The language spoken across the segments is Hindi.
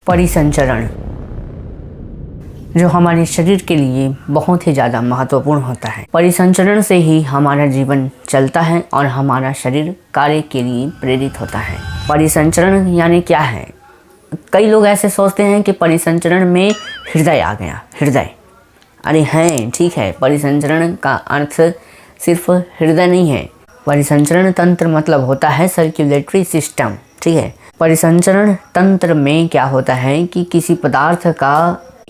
परिसंचरण जो हमारे शरीर के लिए बहुत ही ज़्यादा महत्वपूर्ण होता है। परिसंचरण से ही हमारा जीवन चलता है और हमारा शरीर कार्य के लिए प्रेरित होता है। परिसंचरण यानी क्या है? कई लोग ऐसे सोचते हैं कि परिसंचरण में हृदय आ गया। हृदय, अरे हैं, ठीक है, परिसंचरण का अर्थ सिर्फ हृदय नहीं है। परिसंचरण तंत्र मतलब होता है सर्कुलेटरी सिस्टम, ठीक है। परिसंचरण तंत्र में क्या होता है कि किसी पदार्थ का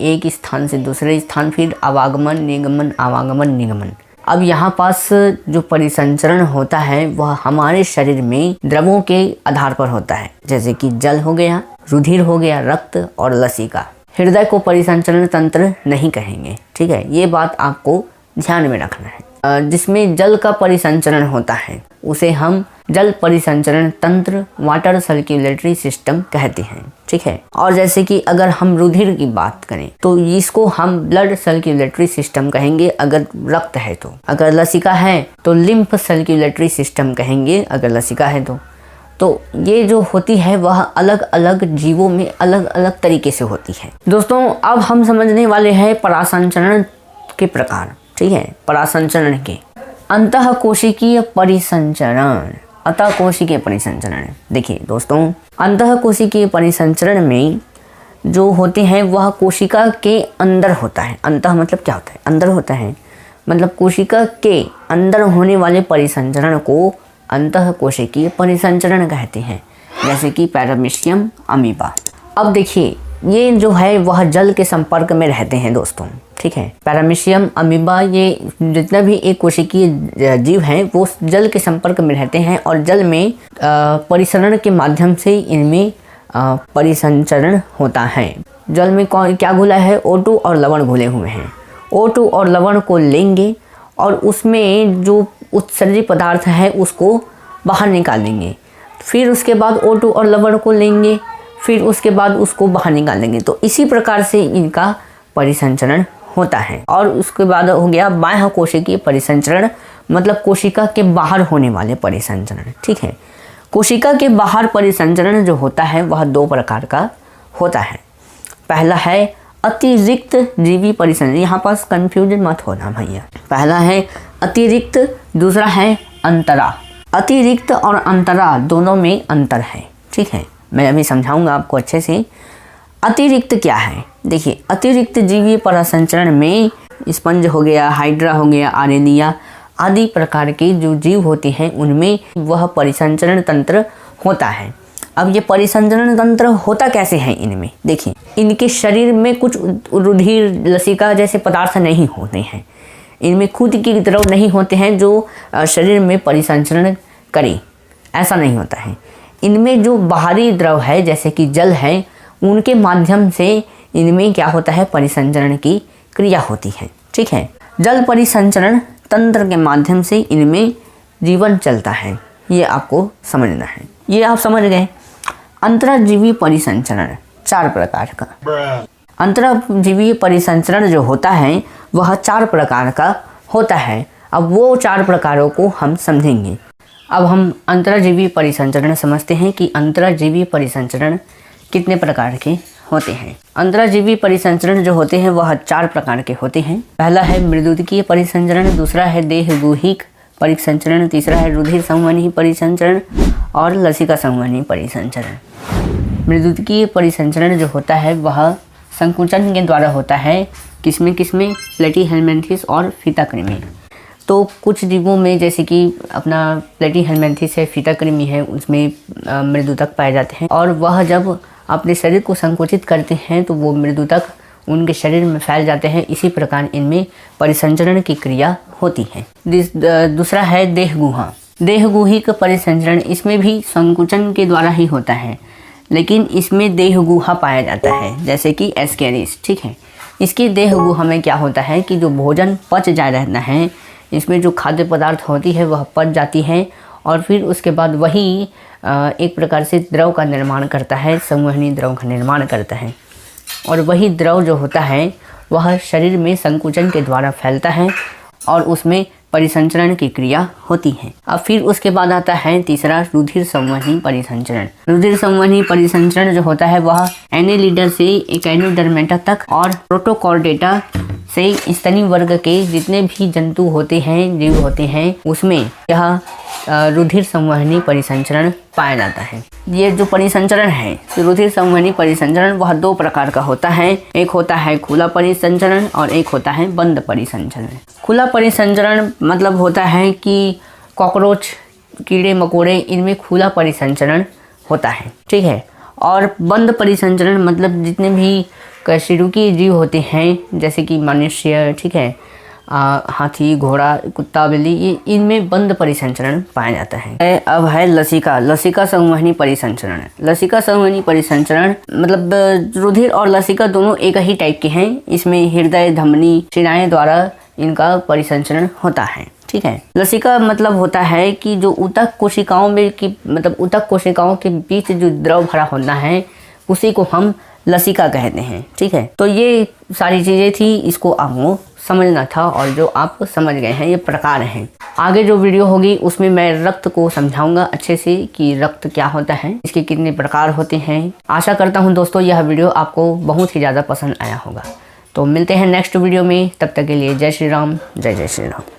एक स्थान से दूसरे स्थान फिर आवागमन निगमन आवागमन निगमन। अब यहाँ पास जो परिसंचरण होता है वह हमारे शरीर में द्रवों के आधार पर होता है, जैसे कि जल हो गया, रुधिर हो गया, रक्त और लसिका। हृदय को परिसंचरण तंत्र नहीं कहेंगे, ठीक है, ये बात आपको ध्यान में रखना है। जिसमें जल का परिसंचरण होता है उसे हम जल परिसंचरण तंत्र वाटर सर्कुलेटरी सिस्टम कहते हैं, ठीक है। और जैसे कि अगर हम रुधिर की बात करें तो इसको हम ब्लड सर्कुलेटरी सिस्टम कहेंगे अगर रक्त है तो, अगर लसिका है तो लिम्फ सर्कुलेटरी सिस्टम कहेंगे अगर लसिका है तो ये जो होती है वह अलग अलग जीवों में अलग अलग तरीके से होती है। दोस्तों, अब हम समझने वाले हैं परासंचरण के प्रकार, ठीक है। परासंचरण के अंतःकोशिकीय परिसंचरण, अंतःकोशिकीय परिसंचरण। देखिए दोस्तों, अंतःकोशिकीय परिसंचरण में जो होते हैं वह कोशिका के अंदर होता है। अंतः मतलब क्या होता है? अंदर होता है, मतलब कोशिका के अंदर होने वाले परिसंचरण को अंतःकोशिकीय परिसंचरण कहते हैं, जैसे कि पैरामीशियम, अमीबा। अब देखिए, ये जो है वह जल के संपर्क में रहते हैं दोस्तों, ठीक है। पैरामीशियम, अमीबा, ये जितना भी एक कोशिकीय जीव हैं वो जल के संपर्क में रहते हैं और जल में परिसरण के माध्यम से इनमें परिसंचरण होता है। जल में क्या घुला है? O2 और लवण घुले हुए हैं। O2 और लवण को लेंगे और उसमें जो उत्सर्जी पदार्थ है उसको बाहर निकाल देंगे। फिर उसके बाद O2 और लवण को लेंगे, फिर उसके बाद उसको बाहर निकाल देंगे। तो इसी प्रकार से इनका परिसंचरण होता है। और उसके बाद हो गया बाह्य कोशिकीय परिसंचरण, मतलब कोशिका के बाहर होने वाले परिसंचरण, ठीक है। कोशिका के बाहर परिसंचरण जो होता है वह दो प्रकार का होता है। पहला है अतिरिक्त जीवी परिसंचरण, यहाँ पास कंफ्यूजन मत होना भैया। पहला है अतिरिक्त, दूसरा है अंतरा। अतिरिक्त और अंतरा दोनों में अंतर है, ठीक है। मैं अभी समझाऊंगा आपको अच्छे से। अतिरिक्त क्या है? देखिए, अतिरिक्त जीवी परिसंचरण में स्पंज हो गया, हाइड्रा हो गया, आरेनिया आदि प्रकार के जो जीव होते हैं उनमें वह परिसंचरण तंत्र होता है। अब ये परिसंचरण तंत्र होता कैसे है इनमें? देखिए, इनके शरीर में कुछ रुधिर, लसिका जैसे पदार्थ नहीं होते हैं। इनमें खुद की द्रव नहीं होते हैं जो शरीर में परिसंचरण करे, ऐसा नहीं होता है। इनमें जो बाहरी द्रव है जैसे कि जल है, उनके माध्यम से इनमें क्या होता है? परिसंचरण की क्रिया होती है, ठीक है। जल परिसंचरण तंत्र के माध्यम से इनमें जीवन चलता है, ये आपको समझना है। ये आप समझ गए। अंतराजीवी परिसंचरण 4 प्रकार का। अंतराजीवी परिसंचरण जो होता है वह 4 प्रकार का होता है। अब वो 4 प्रकारों को हम समझेंगे। अब हम अंतराजीवी परिसंचरण समझते हैं कि अंतराजीवी परिसंचरण कितने प्रकार के होते हैं। अंतराजीवी परिसंचरण जो होते हैं वह 4 प्रकार के होते हैं। पहला है मृदुदकीय परिसंचरण, दूसरा है देहगुहिक परिसंचरण, तीसरा है रुधिर संवहनी परिसंचरण और लसिका संवहनी परिसंचरण। मृदुदकीय परिसंचरण जो होता है वह संकुचन के द्वारा होता है। किसमें? प्लेटीहेलमिन्थेस और फीताकृमि। तो कुछ जीवों में जैसे कि अपना प्लेटीहेलमिन्थेस है, फीताकृमि है, उसमें मृदुतक पाए जाते हैं और वह जब अपने शरीर को संकुचित करते हैं तो वो मृदुतक उनके शरीर में फैल जाते हैं। इसी प्रकार इनमें परिसंचरण की क्रिया होती है। दूसरा है देहगुहा, देहगुहिक परिसंचरण। इसमें भी संकुचन के द्वारा ही होता है, लेकिन इसमें देहगुहा पाया जाता है, जैसे कि एस्केरिस, ठीक है। इसकी देहगुहा में क्या होता है कि जो भोजन पच जा रहता है, इसमें जो खाद्य पदार्थ होती है वह पच जाती है और फिर उसके बाद वही एक प्रकार से द्रव का निर्माण करता है, संवहनी द्रव का निर्माण करता है। और वही द्रव जो होता है वह शरीर में संकुचन के द्वारा फैलता है और उसमें परिसंचरण की क्रिया होती है। अब फिर उसके बाद आता है तीसरा रुधिर संवहनी परिसंचरण। रुधिर संवहनी परिसंचरण जो होता है वह एनेलिडर से एकाइनोडर्मेटा तक और प्रोटोकॉर्डेटा से स्तनी वर्ग के जितने भी जंतु होते हैं, जीव होते हैं, उसमें यह रुधिर संवहनी परिसंचरण पाया जाता है। ये जो परिसंचरण है, रुधिर संवहनी परिसंचरण, वह दो प्रकार का होता है। एक होता है खुला परिसंचरण और एक होता है बंद परिसंचरण। खुला परिसंचरण मतलब होता है कि कॉकरोच, कीड़े मकोड़े, इनमें खुला परिसंचरण होता है, ठीक है। और बंद परिसंचरण मतलब जितने भी कशेरुकी जीव होते हैं, जैसे कि मनुष्य, ठीक है, हाथी, घोड़ा, कुत्ता, बिल्ली, ये इनमें बंद परिसंचरण पाया जाता है। अब है लसिका संवहनी परिसंचरण। लसिका संवहनी परिसंचरण मतलब रुधिर और लसिका दोनों एक ही टाइप के हैं। इसमें हृदय, धमनी, शिराएं द्वारा इनका परिसंचरण होता है, ठीक है। लसिका मतलब होता है कि जो ऊतक कोशिकाओं में मतलब ऊतक कोशिकाओं के बीच जो द्रव भरा होता है उसी को हम लसिका कहते हैं, ठीक है। तो ये सारी चीज़ें थी, इसको आपको समझना था और जो आप समझ गए हैं, ये प्रकार हैं। आगे जो वीडियो होगी उसमें मैं रक्त को समझाऊंगा अच्छे से कि रक्त क्या होता है, इसके कितने प्रकार होते हैं। आशा करता हूँ दोस्तों यह वीडियो आपको बहुत ही ज़्यादा पसंद आया होगा। तो मिलते हैं नेक्स्ट वीडियो में, तब तक के लिए जय श्री राम, जय जय श्री राम।